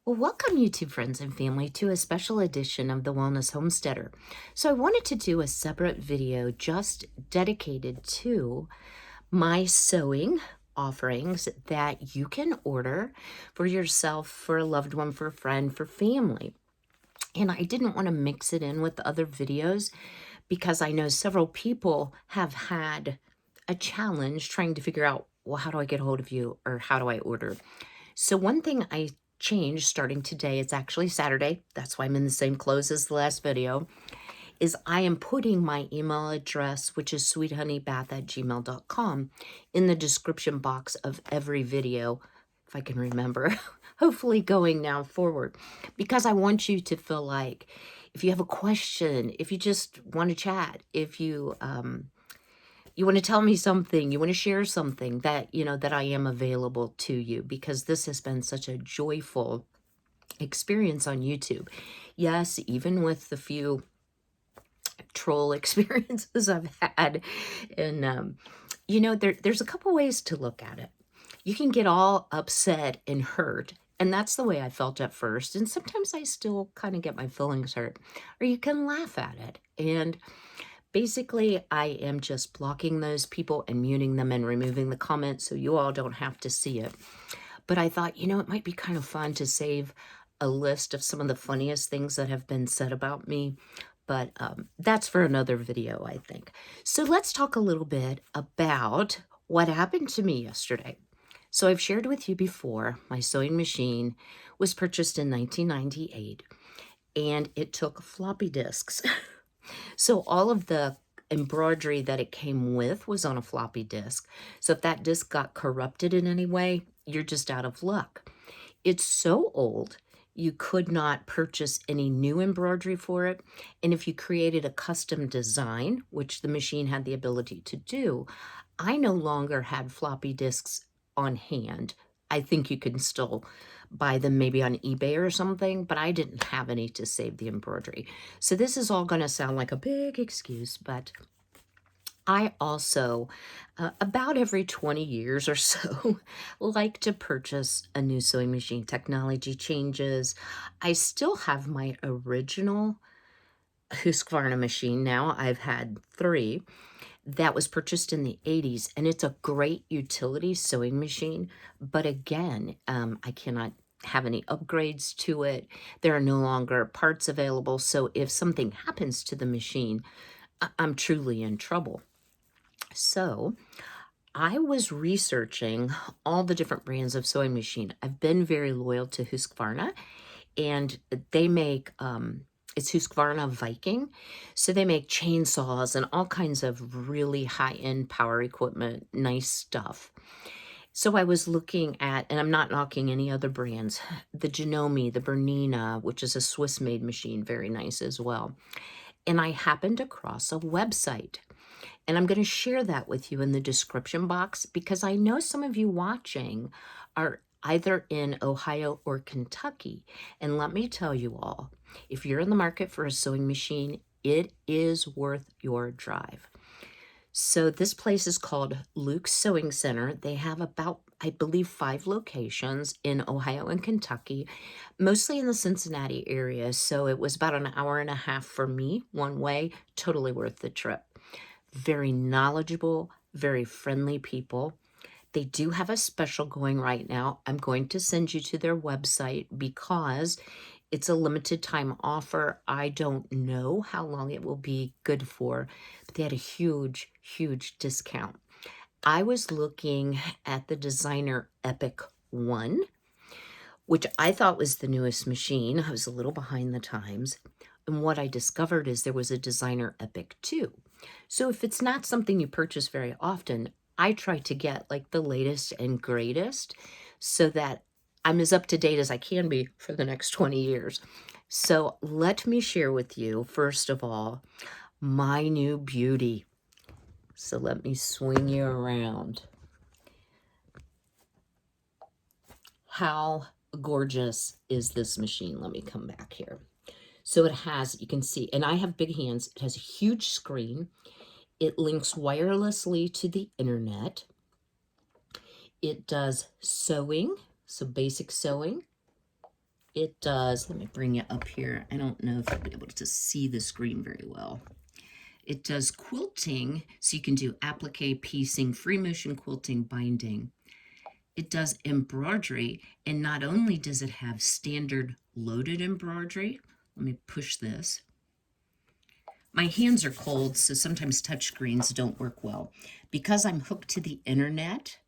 Well, welcome, YouTube friends and family, to a special edition of the Wellness Homesteader. So, I wanted to do a separate video just dedicated to my sewing offerings that you can order for yourself, for a loved one, for a friend, for family. And I didn't want to mix it in with the other videos because I know several people have had a challenge trying to figure out, well, how do I get a hold of you or how do I order? So one thing I changed starting today, it's actually Saturday, that's why I'm in the same clothes as the last video, is I am putting my email address, which is sweethoneybath@gmail.com, in the description box of every video, if I can remember, hopefully going now forward, because I want you to feel like if you have a question, if you just want to chat, if you want to tell me something, you want to share something, that, that I am available to you, because this has been such a joyful experience on YouTube. Yes, even with the few troll experiences I've had. And, there's a couple ways to look at it. You can get all upset and hurt. And that's the way I felt at first. And sometimes I still kind of get my feelings hurt. Or you can laugh at it. And basically, I am just blocking those people and muting them and removing the comments so you all don't have to see it. But I thought, it might be kind of fun to save a list of some of the funniest things that have been said about me. But that's for another video, I think. So let's talk a little bit about what happened to me yesterday. So I've shared with you before, my sewing machine was purchased in 1998, and it took floppy disks. So all of the embroidery that it came with was on a floppy disk. So if that disk got corrupted in any way, you're just out of luck. It's so old, you could not purchase any new embroidery for it. And if you created a custom design, which the machine had the ability to do, I no longer had floppy disks on hand. I think you can still buy them maybe on eBay or something, but I didn't have any to save the embroidery. So this is all going to sound like a big excuse, but I also, about every 20 years or so, like to purchase a new sewing machine. Technology changes. I still have my original Husqvarna machine now. I've had three. That was purchased in the 80s, and it's a great utility sewing machine. But again, I cannot have any upgrades to it. There are no longer parts available. So if something happens to the machine, I'm truly in trouble. So I was researching all the different brands of sewing machine. I've been very loyal to Husqvarna, and they make it's Husqvarna Viking. So they make chainsaws and all kinds of really high-end power equipment, nice stuff. So I was looking at, and I'm not knocking any other brands, the Janome, the Bernina, which is a Swiss-made machine, very nice as well. And I happened across a website. And I'm going to share that with you in the description box because I know some of you watching are either in Ohio or Kentucky. And let me tell you all, if you're in the market for a sewing machine, it is worth your drive. So this place is called Luke's Sewing Center. They have about, I believe, 5 locations in Ohio and Kentucky, mostly in the Cincinnati area. So it was about an hour and a half for me one way, totally worth the trip. Very knowledgeable, very friendly people. They do have a special going right now. I'm going to send you to their website because it's a limited time offer. I don't know how long it will be good for, but they had a huge, huge discount. I was looking at the Designer Epic 1, which I thought was the newest machine. I was a little behind the times. And what I discovered is there was a Designer Epic 2. So if it's not something you purchase very often, I try to get like the latest and greatest so that I'm as up to date as I can be for the next 20 years. So let me share with you, first of all, my new beauty. So let me swing you around. How gorgeous is this machine? Let me come back here. So it has, you can see, and I have big hands. It has a huge screen. It links wirelessly to the internet. It does sewing, so basic sewing. It does, let me bring it up here. I don't know if you'll be able to see the screen very well. It does quilting, so you can do applique, piecing, free motion quilting, binding. It does embroidery, and not only does it have standard loaded embroidery, let me push this. My hands are cold, so sometimes touch screens don't work well. Because I'm hooked to the internet,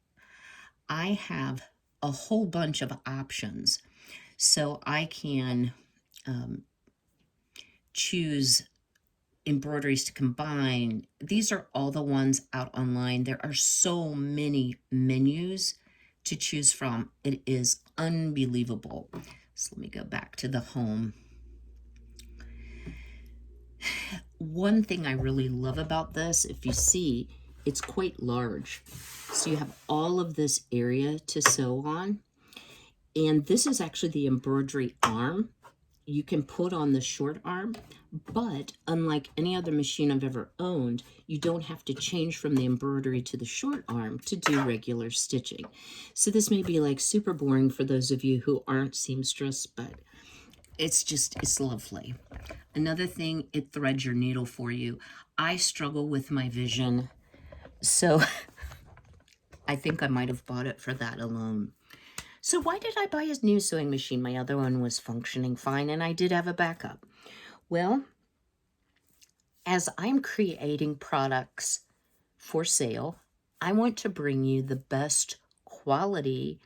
I have a whole bunch of options. So I can choose embroideries to combine. These are all the ones out online. There are so many menus to choose from. It is unbelievable. So let me go back to the home. One thing I really love about this, if you see, it's quite large. So you have all of this area to sew on. And this is actually the embroidery arm. You can put on the short arm, but unlike any other machine I've ever owned, you don't have to change from the embroidery to the short arm to do regular stitching. So this may be like super boring for those of you who aren't seamstress, but it's lovely. Another thing, it threads your needle for you. I struggle with my vision, so I think I might have bought it for that alone. So why did I buy a new sewing machine? My other one was functioning fine, and I did have a backup. Well, as I'm creating products for sale, I want to bring you the best quality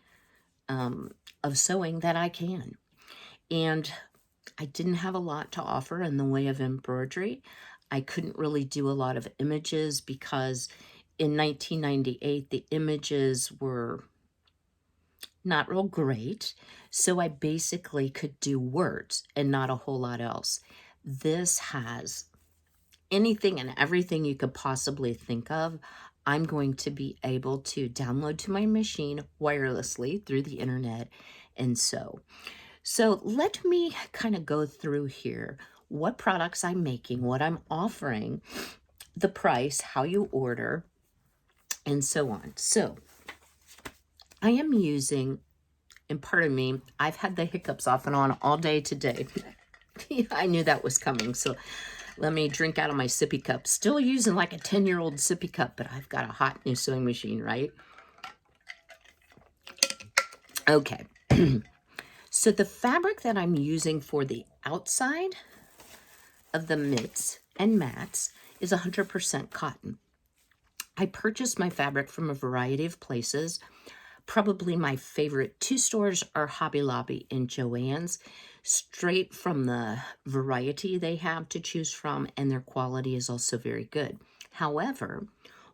of sewing that I can. And I didn't have a lot to offer in the way of embroidery. I couldn't really do a lot of images because in 1998, the images were not real great. So I basically could do words and not a whole lot else. This has anything and everything you could possibly think of. I'm going to be able to download to my machine wirelessly through the internet and sew. So let me kind of go through here what products I'm making, what I'm offering, the price, how you order, and so on. So I am using, and pardon me, I've had the hiccups off and on all day today. I knew that was coming, so let me drink out of my sippy cup. Still using like a 10-year-old sippy cup, but I've got a hot new sewing machine, right? Okay. So the fabric that I'm using for the outside of the mitts and mats is 100% cotton. I purchased my fabric from a variety of places. Probably my favorite two stores are Hobby Lobby and Joann's, straight from the variety they have to choose from, and their quality is also very good. However,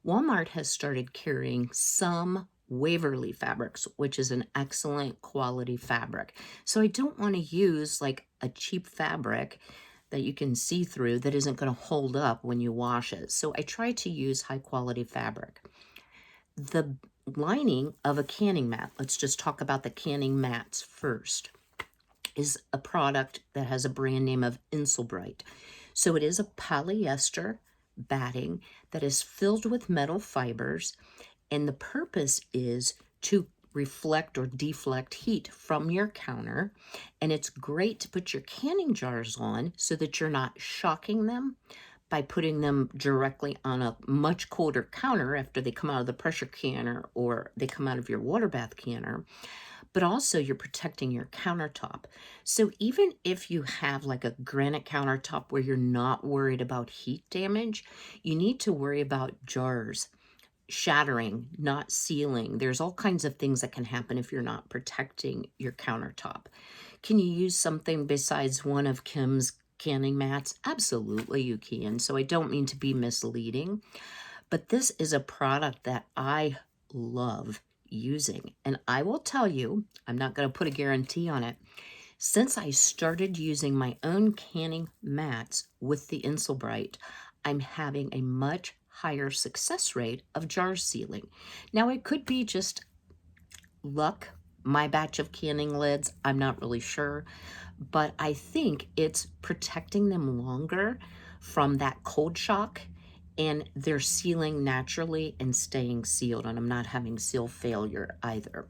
Walmart has started carrying some Waverly fabrics, which is an excellent quality fabric. So I don't want to use like a cheap fabric that you can see through that isn't going to hold up when you wash it. So I try to use high quality fabric. The lining of a canning mat, let's just talk about the canning mats first, is a product that has a brand name of Insulbrite. So it is a polyester batting that is filled with metal fibers, and the purpose is to reflect or deflect heat from your counter, and it's great to put your canning jars on so that you're not shocking them by putting them directly on a much colder counter after they come out of the pressure canner or they come out of your water bath canner, but also you're protecting your countertop. So even if you have like a granite countertop where you're not worried about heat damage, you need to worry about jars shattering, not sealing. There's all kinds of things that can happen if you're not protecting your countertop. Can you use something besides one of Kim's canning mats? Absolutely you can. So I don't mean to be misleading, but this is a product that I love using. And I will tell you, I'm not going to put a guarantee on it. Since I started using my own canning mats with the Insulbrite, I'm having a much higher success rate of jar sealing. Now, it could be just luck, my batch of canning lids, I'm not really sure, but I think it's protecting them longer from that cold shock, and they're sealing naturally and staying sealed, and I'm not having seal failure either.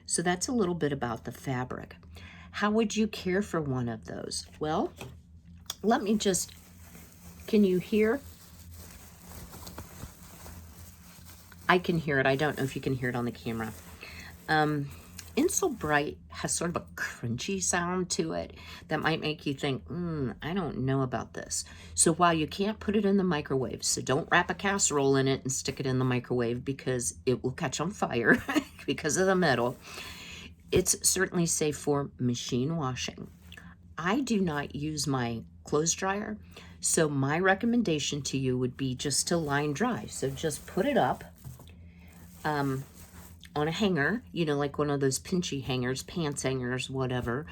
So that's a little bit about the fabric. How would you care for one of those? Well, let me just, can you hear? I can hear it. I don't know if you can hear it on the camera. Insulbrite has sort of a crunchy sound to it that might make you think, I don't know about this. So while you can't put it in the microwave, so don't wrap a casserole in it and stick it in the microwave because it will catch on fire because of the metal. It's certainly safe for machine washing. I do not use my clothes dryer, so my recommendation to you would be just to line dry. So just put it up on a hanger, you know, like one of those pinchy hangers, pants hangers, whatever,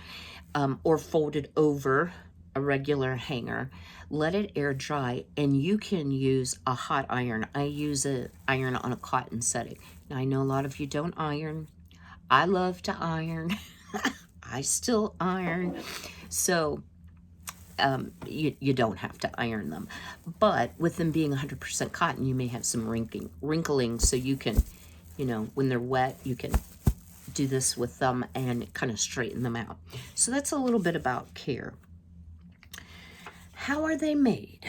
or fold it over a regular hanger. Let it air dry, and you can use a hot iron. I use an iron on a cotton setting. Now, I know a lot of you don't iron. I love to iron. I still iron. So you don't have to iron them. But with them being 100% cotton, you may have some wrinkling, so you can, you know, when they're wet, you can do this with them and kind of straighten them out. So that's a little bit about care. How are they made?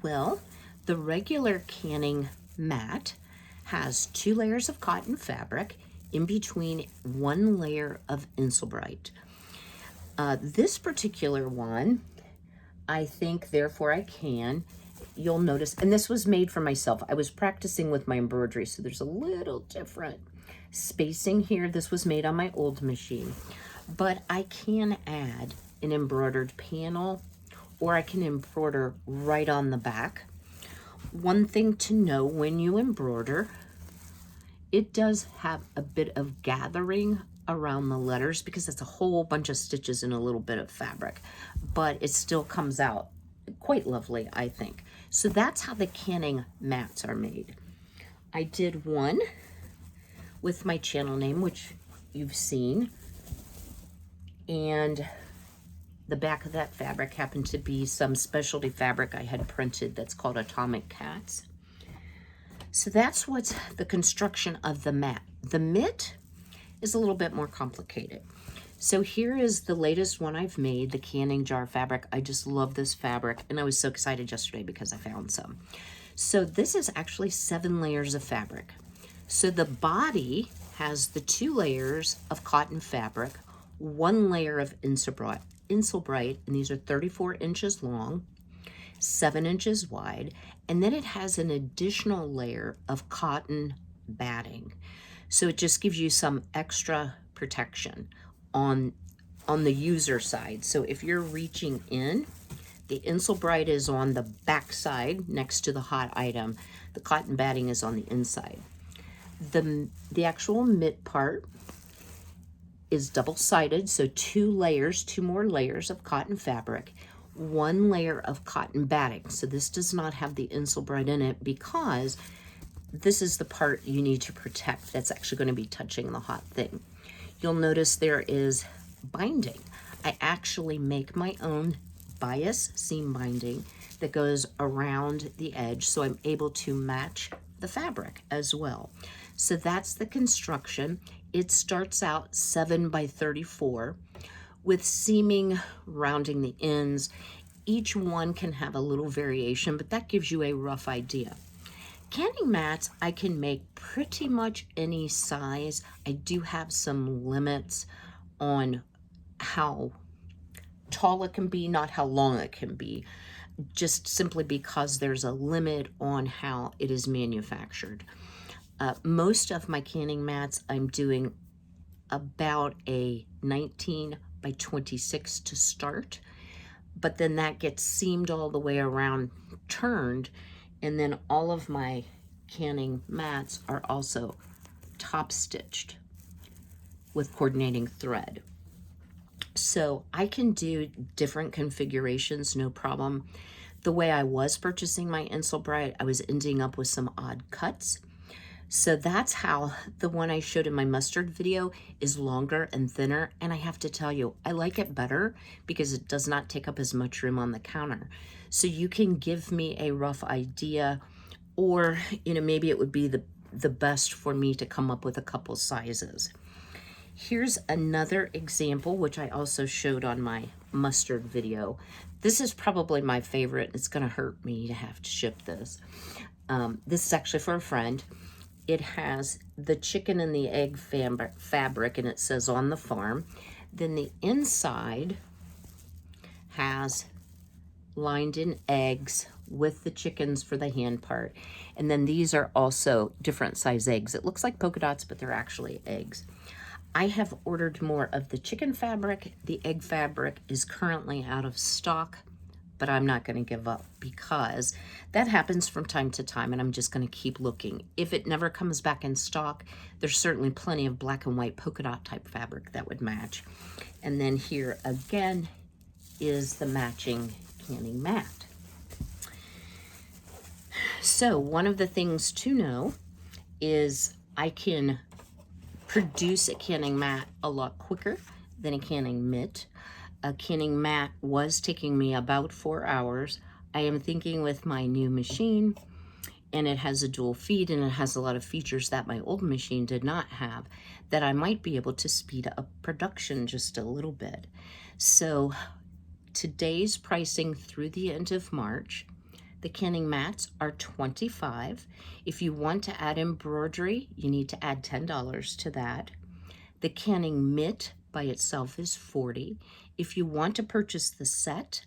Well, the regular canning mat has 2 layers of cotton fabric in between 1 layer of Insulbrite. This particular one, I think, therefore I can, you'll notice, and this was made for myself. I was practicing with my embroidery, so there's a little different spacing here. This was made on my old machine, but I can add an embroidered panel, or I can embroider right on the back. One thing to know when you embroider, it does have a bit of gathering around the letters because it's a whole bunch of stitches in a little bit of fabric, but it still comes out quite lovely, I think. So that's how the canning mats are made. I did one with my channel name, which you've seen, and the back of that fabric happened to be some specialty fabric I had printed that's called Atomic Cats. So that's what's the construction of the mat. The mitt is a little bit more complicated. So here is the latest one I've made, the canning jar fabric. I just love this fabric, and I was so excited yesterday because I found some. So this is actually 7 layers of fabric. So the body has the 2 layers of cotton fabric, 1 layer of Insulbrite, and these are 34 inches long, 7 inches wide, and then it has an additional layer of cotton batting. So it just gives you some extra protection on the user side. So if you're reaching in, the Insulbrite is on the back side next to the hot item. The cotton batting is on the inside. The actual mitt part is double-sided, so 2 layers, 2 more layers of cotton fabric, 1 layer of cotton batting. So this does not have the Insulbrite in it because this is the part you need to protect that's actually going to be touching the hot thing. You'll notice there is binding. I actually make my own bias seam binding that goes around the edge, so I'm able to match the fabric as well. So that's the construction. It starts out 7 by 34 with seaming rounding the ends. Each one can have a little variation, but that gives you a rough idea. Canning mats, I can make pretty much any size. I do have some limits on how tall it can be, not how long it can be, just simply because there's a limit on how it is manufactured. Most of my canning mats, I'm doing about a 19 by 26 to start, but then that gets seamed all the way around, turned, and then all of my canning mats are also top stitched with coordinating thread. So I can do different configurations, no problem. The way I was purchasing my Insulbrite, I was ending up with some odd cuts. So that's how the one I showed in my mustard video is longer and thinner. And I have to tell you, I like it better because it does not take up as much room on the counter. So you can give me a rough idea, or, you know, maybe it would be the best for me to come up with a couple sizes. Here's another example, which I also showed on my mustard video. This is probably my favorite. It's going to hurt me to have to ship this. This is actually for a friend. It has the chicken and the egg fabric, and it says on the farm. Then the inside has lined in eggs with the chickens for the hand part. And then these are also different size eggs. It looks like polka dots, but they're actually eggs. I have ordered more of the chicken fabric. The egg fabric is currently out of stock, but I'm not going to give up because that happens from time to time, and I'm just going to keep looking. If it never comes back in stock, there's certainly plenty of black and white polka dot type fabric that would match. And then here again is the matching canning mat. So one of the things to know is I can produce a canning mat a lot quicker than a canning mitt. A canning mat was taking me about 4 hours. I am thinking with my new machine, and it has a dual feed and it has a lot of features that my old machine did not have, that I might be able to speed up production just a little bit. So today's pricing through the end of March, the canning mats are $25. If you want to add embroidery, you need to add $10 to that. The canning mitt by itself is $40. If you want to purchase the set,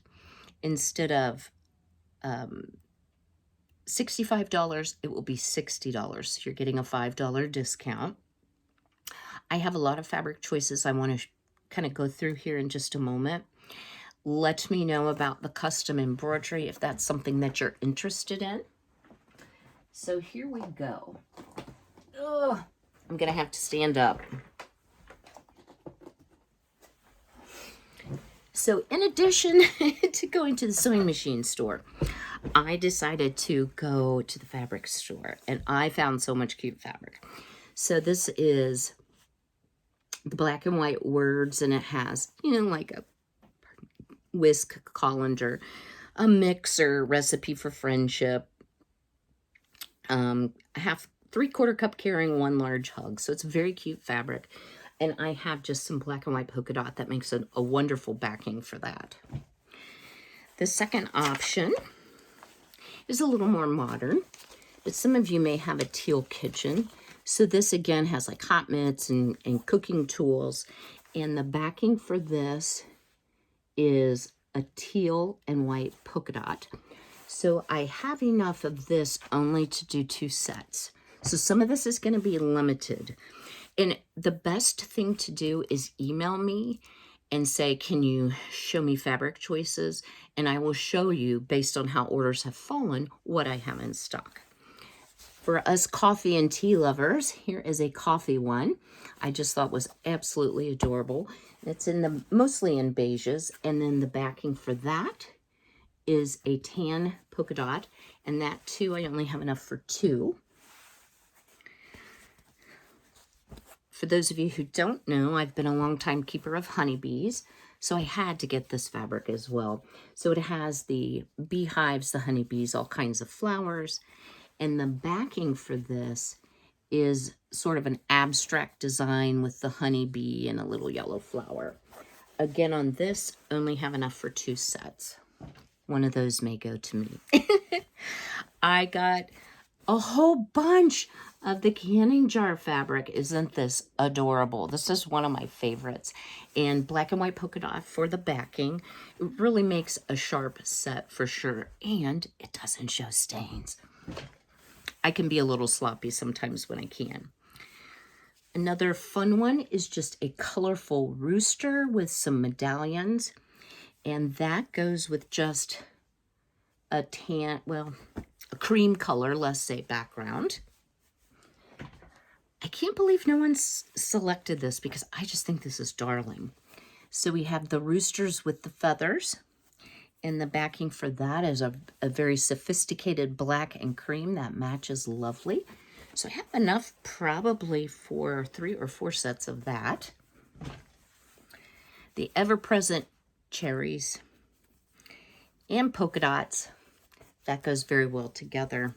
instead of $65, it will be $60. So you're getting a $5 discount. I have a lot of fabric choices I want to kind of go through here in just a moment. Let me know about the custom embroidery if that's something that you're interested in. So here we go. Oh, I'm going to have to stand up. So in addition to going to the sewing machine store, I decided to go to the fabric store, and I found so much cute fabric. So this is the black and white words, and it has, like a whisk colander, a mixer, recipe for friendship, half 3/4 cup carrying 1 large hug. So it's very cute fabric. And I have just some black and white polka dot that makes a wonderful backing for that. The second option is a little more modern, but some of you may have a teal kitchen. So this again has like hot mitts and cooking tools. And the backing for this is a teal and white polka dot. So I have enough of this only to do 2 sets. So some of this is going to be limited. And the best thing to do is email me and say, can you show me fabric choices? And I will show you, based on how orders have fallen, what I have in stock. For us coffee and tea lovers, here is a coffee one. I just thought was absolutely adorable. It's mostly in beiges. And then the backing for that is a tan polka dot. And that too, I only have enough for 2. For those of you who don't know, I've been a long time keeper of honeybees, so I had to get this fabric as well. So it has the beehives, the honeybees, all kinds of flowers, and the backing for this is sort of an abstract design with the honeybee and a little yellow flower. Again, on this, only have enough for 2 sets. One of those may go to me. I got a whole bunch of the canning jar fabric. Isn't this adorable? This is one of my favorites. And black and white polka dot for the backing. It really makes a sharp set for sure. And it doesn't show stains. I can be a little sloppy sometimes when I can. Another fun one is just a colorful rooster with some medallions. And that goes with just a a cream color, let's say, background. I can't believe no one's selected this because I just think this is darling. So we have the roosters with the feathers, and the backing for that is a very sophisticated black and cream that matches lovely. So I have enough probably for 3 or 4 sets of that. The ever-present cherries and polka dots. That goes very well together.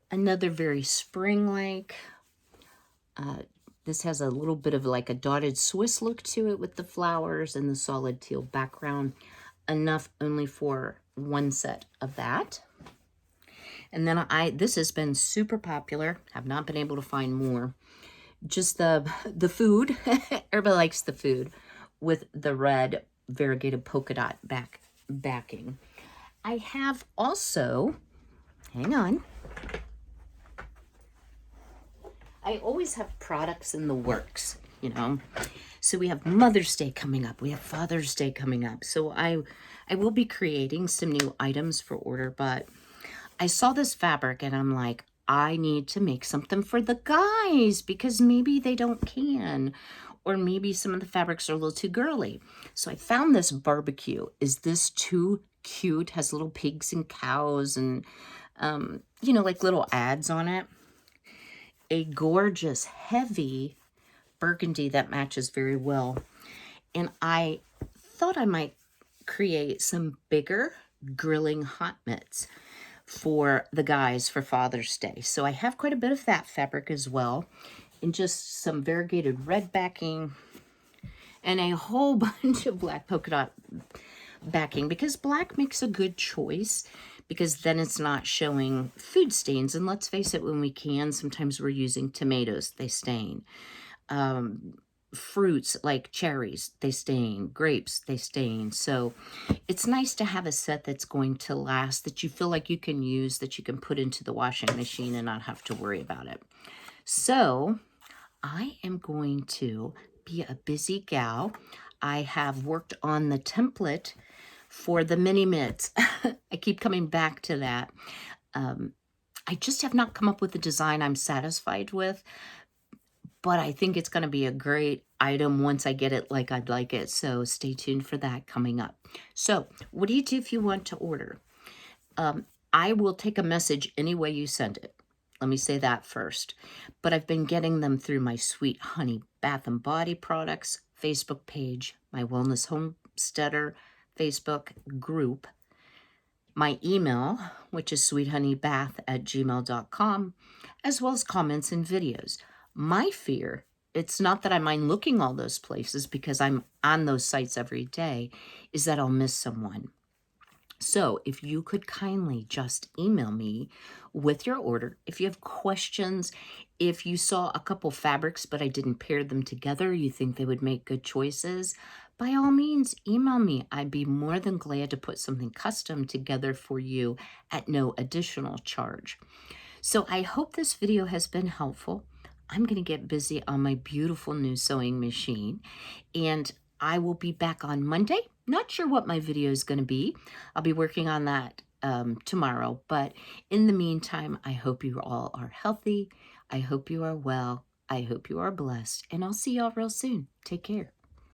Another very spring-like. This has a little bit of like a dotted Swiss look to it with the flowers and the solid teal background. Enough only for one set of that. And then this has been super popular. Have not been able to find more. Just the food. Everybody likes the food with the red variegated polka dot backing. I have also, hang on. I always have products in the works, you know. So we have Mother's Day coming up. We have Father's Day coming up. So I will be creating some new items for order, but I saw this fabric and I'm like, I need to make something for the guys because maybe they don't can, or maybe some of the fabrics are a little too girly. So I found this barbecue. Is this too cute? Has little pigs and cows and, you know, like little ads on it. A gorgeous, heavy burgundy that matches very well. And I thought I might create some bigger grilling hot mitts for the guys for Father's Day. So I have quite a bit of that fabric as well, and just some variegated red backing and a whole bunch of black polka dot backing, because black makes a good choice because then it's not showing food stains. And let's face it, when we can, sometimes we're using tomatoes, they stain. Fruits like cherries, they stain. Grapes, they stain. So it's nice to have a set that's going to last, that you feel like you can use, that you can put into the washing machine and not have to worry about it. So I am going to be a busy gal. I have worked on the template for the mini mitts. I keep coming back to that. I just have not come up with a design I'm satisfied with, but I think it's going to be a great item once I get it like I'd like it. So stay tuned for that coming up. So what do you do if you want to order? I will take a message any way you send it. Let me say that first. But I've been getting them through my Sweet Honey Bath and Body Products Facebook page, my Wellness Homesteader Facebook group, my email, which is sweethoneybath@gmail.com, as well as comments and videos. My fear, it's not that I mind looking all those places because I'm on those sites every day, is that I'll miss someone. So if you could kindly just email me with your order. If you have questions, if you saw a couple fabrics but I didn't pair them together, you think they would make good choices, by all means, email me. I'd be more than glad to put something custom together for you at no additional charge. So I hope this video has been helpful. I'm going to get busy on my beautiful new sewing machine, and I will be back on Monday. Not sure what my video is going to be. I'll be working on that tomorrow. But in the meantime, I hope you all are healthy. I hope you are well. I hope you are blessed. And I'll see y'all real soon. Take care.